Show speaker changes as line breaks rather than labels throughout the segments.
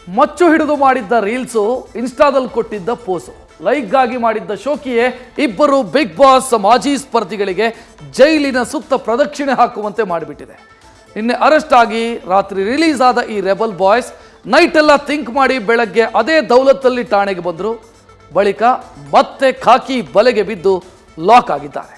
ಮಚ್ಚು ಹಿಡಿದು ಮಾಡಿದ್ದ ರೀಲ್ಸು, ಇನ್ಸ್ಟಾದಲ್ಲಿ ಕೊಟ್ಟಿದ್ದ ಪೋಸು, ಲೈಕ್ಗಾಗಿ ಮಾಡಿದ್ದ ಶೋಕಿಯೇ ಇಬ್ಬರು ಬಿಗ್ ಬಾಸ್ ಮಾಜಿ ಸ್ಪರ್ಧಿಗಳಿಗೆ ಜೈಲಿನ ಸುತ್ತ ಪ್ರದಕ್ಷಿಣೆ ಹಾಕುವಂತೆ ಮಾಡಿಬಿಟ್ಟಿದೆ. ನಿನ್ನೆ ಅರೆಸ್ಟ್ ಆಗಿ ರಾತ್ರಿ ರಿಲೀಸ್ ಆದ ಈ ರೆಬಲ್ ಬಾಯ್ಸ್ ನೈಟ್ ಎಲ್ಲ ಥಿಂಕ್ ಮಾಡಿ ಬೆಳಗ್ಗೆ ಅದೇ ದೌಲತ್ತಲ್ಲಿ ಠಾಣೆಗೆ ಬಂದರು. ಬಳಿಕ ಮತ್ತೆ ಖಾಕಿ ಬಲೆಗೆ ಬಿದ್ದು ಲಾಕ್ ಆಗಿದ್ದಾರೆ.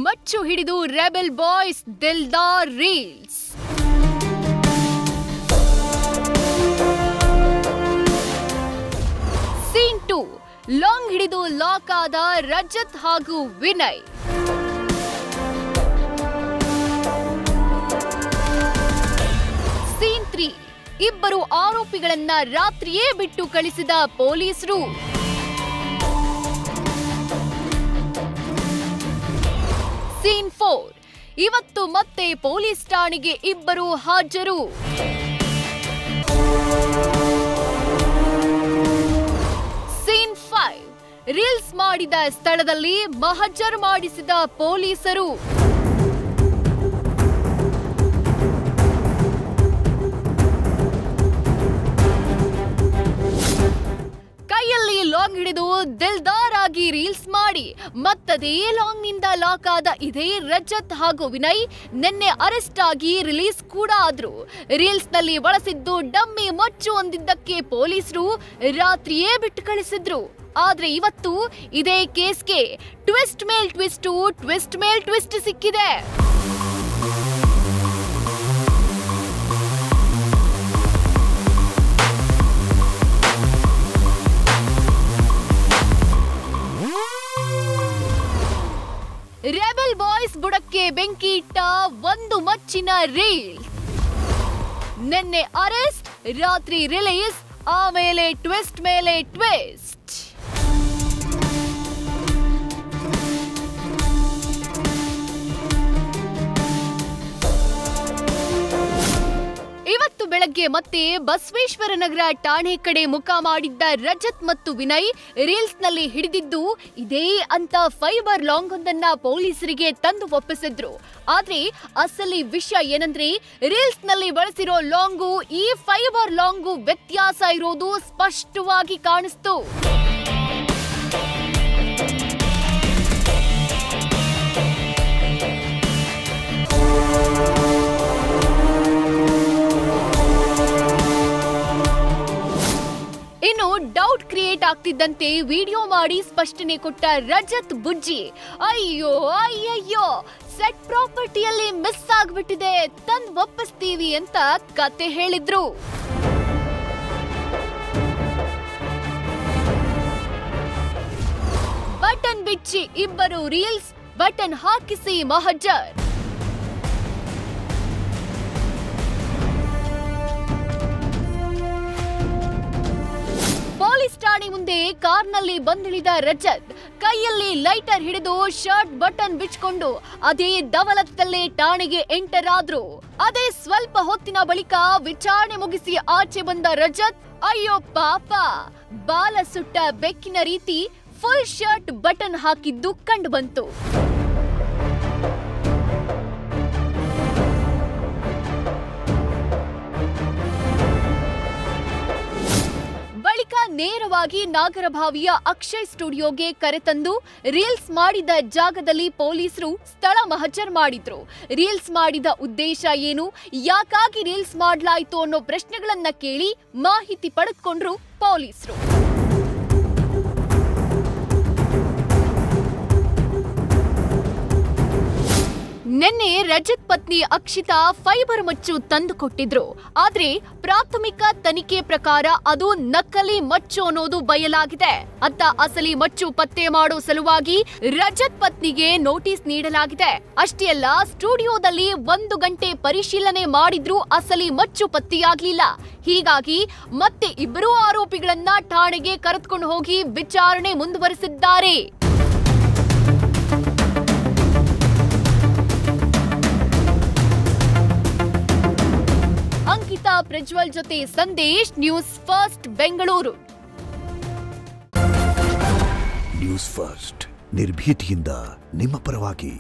ಮಚ್ಚು ಹಿಡಿದು ರೆಬೆಲ್ ಬಾಯ್ಸ್ ದಿಲ್ದಾರ್ ರೀಲ್ಸ್. ಸೀನ್ 2 ಲಾಂಗ್ ಹಿಡಿದು ಲಾಕ್ ಆದ ರಜತ್ ಹಾಗೂ ವಿನಯ್. ಸೀನ್ 3 ಇಬ್ಬರು ಆರೋಪಿಗಳನ್ನ ರಾತ್ರಿಯೇ ಬಿಟ್ಟು ಕಳಿಸಿದ ಪೊಲೀಸರು. ಸೀನ್ 4 ಇವತ್ತು ಮತ್ತೆ ಪೊಲೀಸ್ ಠಾಣೆಗೆ ಇಬ್ಬರು ಹಾಜರು. ಸೀನ್ 5 ರೀಲ್ಸ್ ಮಾಡಿದ ಸ್ಥಳದಲ್ಲಿ ಮಹಜರ್ ಮಾಡಿಸಿದ ಪೊಲೀಸರು. ಕೈಯಲ್ಲಿ ಲಾಂಗ್ ಹಿಡಿದು ದಿಲ್ದಾರ್ ಆಗಿ ರೀಲ್ಸ್ ಮಾಡಿ ಮತ್ತದೇ ಲಾಂಗ್ ನಿಂದ ಲಾಕ್ ಆದ ಇದೇ ರಜತ್ ಹಾಗೂ ವಿನಯ್ ನಿನ್ನೆ ಅರೆಸ್ಟ್ ಆಗಿ ರಿಲೀಸ್ ಕೂಡ ಆದ್ರು. ರೀಲ್ಸ್ ನಲ್ಲಿ ಬಳಸಿದ್ದು ಡಮ್ಮಿ ಮಚ್ಚು ಹೊಂದಿದ್ದಕ್ಕೆ ಪೊಲೀಸರು ರಾತ್ರಿಯೇ ಬಿಟ್ಟು ಕಳಿಸಿದ್ರು. ಆದ್ರೆ ಇವತ್ತು ಇದೇ ಕೇಸ್ಗೆ ಟ್ವಿಸ್ಟ್ ಮೇಲ್ ಟ್ವಿಸ್ಟ್ ಸಿಕ್ಕಿದೆ. ರೆಬೆಲ್ ಬಾಯ್ಸ್ ಬುಡಕ್ಕೆ ಬೆಂಕಿ ಇಟ್ಟ ಒಂದು ಮಚ್ಚಿನ ರೀಲ್ಸ್. ನಿನ್ನೆ ಅರೆಸ್ಟ್, ರಾತ್ರಿ ರಿಲೀಸ್, ಆಮೇಲೆ ಟ್ವಿಸ್ಟ್ ಮೇಲೆ ಟ್ವಿಸ್ಟ್. ಇವತ್ತು ಬೆಳಗ್ಗೆ ಮತ್ತೆ ಬಸವೇಶ್ವರ ನಗರ ಠಾಣೆ ಕಡೆ ಮುಖ ಮಾಡಿದ್ದ ರಜತ್ ಮತ್ತು ವಿನಯ್ ರೀಲ್ಸ್ ನಲ್ಲಿ ಹಿಡಿದಿದ್ದು ಇದೇ ಅಂತ ಫೈಬರ್ ಲಾಂಗ್ ಒಂದನ್ನ ಪೊಲೀಸರಿಗೆ ತಂದು ಒಪ್ಪಿಸಿದ್ರು. ಆದ್ರೆ ಅಸಲಿ ವಿಷಯ ಏನಂದ್ರೆ ರೀಲ್ಸ್ ನಲ್ಲಿ ಬಳಸಿರೋ ಲಾಂಗು ಈ ಫೈಬರ್ ಲಾಂಗು ವ್ಯತ್ಯಾಸ ಇರೋದು ಸ್ಪಷ್ಟವಾಗಿ ಕಾಣಿಸ್ತು. ಇನ್ನು ಡೌಟ್ ಕ್ರಿಯೇಟ್ ಆಗ್ತಿದ್ದಂತೆ ವಿಡಿಯೋ ಮಾಡಿ ಸ್ಪಷ್ಟನೆ ಕೊಟ್ಟ ರಜತ್ ಬುಜ್ಜಿ, ಅಯ್ಯೋ ಸೆಟ್ ಪ್ರಾಪರ್ಟಿಯಲ್ಲಿ ಮಿಸ್ ಆಗ್ಬಿಟ್ಟಿದೆ, ತಂದು ಒಪ್ಪಿಸ್ತೀವಿ ಅಂತ ಕತೆ ಹೇಳಿದ್ರು. ಬಟನ್ ಬಿಚ್ಚಿ ಇಬ್ಬರು ರೀಲ್ಸ್, ಬಟನ್ ಹಾಕಿಸಿ ಮಹಜರ್. ಪೊಲೀಸ್ ಠಾಣೆ ಮುಂದೆ ಕಾರ್ನಲ್ಲಿ ಬಂದಿಳಿದ ರಜತ್ ಕೈಯಲ್ಲಿ ಲೈಟರ್ ಹಿಡಿದು ಶರ್ಟ್ ಬಟನ್ ಬಿಚ್ಕೊಂಡು ಅದೇ ದವಲತ್ತಲ್ಲೇ ಠಾಣೆಗೆ ಎಂಟರ್ ಆದ್ರು. ಅದೇ ಸ್ವಲ್ಪ ಹೊತ್ತಿನ ಬಳಿಕ ವಿಚಾರಣೆ ಮುಗಿಸಿ ಆಚೆ ಬಂದ ರಜತ್, ಅಯ್ಯೋ ಪಾಪ, ಬಾಲ ಸುಟ್ಟ ಬೆಕ್ಕಿನ ರೀತಿ ಫುಲ್ ಶರ್ಟ್ ಬಟನ್ ಹಾಕಿದ್ದು ಕಂಡು ಬಂತು. ಬಳಿಕ ನೇರವಾಗಿ ನಾಗರಭಾವಿಯ ಅಕ್ಷಯ್ ಸ್ಟುಡಿಯೋಗೆ ಕರೆತಂದು ರೀಲ್ಸ್ ಮಾಡಿದ ಜಾಗದಲ್ಲಿ ಪೊಲೀಸರು ಸ್ಥಳ ಮಹಜರ್ ಮಾಡಿದ್ರು. ರೀಲ್ಸ್ ಮಾಡಿದ ಉದ್ದೇಶ ಏನು, ಯಾಕಾಗಿ ರೀಲ್ಸ್ ಮಾಡಲಾಯಿತು ಅನ್ನೋ ಪ್ರಶ್ನೆಗಳನ್ನ ಕೇಳಿ ಮಾಹಿತಿ ಪಡೆದುಕೊಂಡ್ರು ಪೊಲೀಸರು. ನಿನ್ನೆ ರಜತ್ ಪತ್ನಿ ಅಕ್ಷಿತಾ ಫೈಬರ್ ಮಚ್ಚು ತಂದು ಕೊಟ್ಟಿದ್ರು. ಆದ್ರೆ ಪ್ರಾಥಮಿಕ ತನಿಖೆ ಪ್ರಕಾರ ಅದು ನಕಲಿ ಮಚ್ಚು ಅನ್ನೋದು ಬಯಲಾಗಿದೆ. ಅತ್ತ ಅಸಲಿ ಮಚ್ಚು ಪತ್ತೆ ಮಾಡೋ ಸಲುವಾಗಿ ರಜತ್ ಪತ್ನಿಗೆ ನೋಟಿಸ್ ನೀಡಲಾಗಿದೆ. ಅಷ್ಟೇ ಅಲ್ಲ, ಸ್ಟುಡಿಯೋದಲ್ಲಿ 1 ಗಂಟೆ ಪರಿಶೀಲನೆ ಮಾಡಿದ್ರೂ ಅಸಲಿ ಮಚ್ಚು ಪತ್ತೆಯಾಗ್ಲಿಲ್ಲ. ಹೀಗಾಗಿ ಮತ್ತೆ ಇಬ್ಬರು ಆರೋಪಿಗಳನ್ನ ಠಾಣೆಗೆ ಕರೆದುಕೊಂಡು ಹೋಗಿ ವಿಚಾರಣೆ ಮುಂದುವರೆಸಿದ್ದಾರೆ. ಪ್ರಜ್ವಲ್ ಜೊತೆ Sandesh, news first Bengaluru.
News first ನಿರ್ಭೀತಿಯಿಂದ ನಿಮ್ಮ ಪರವಾಗಿ.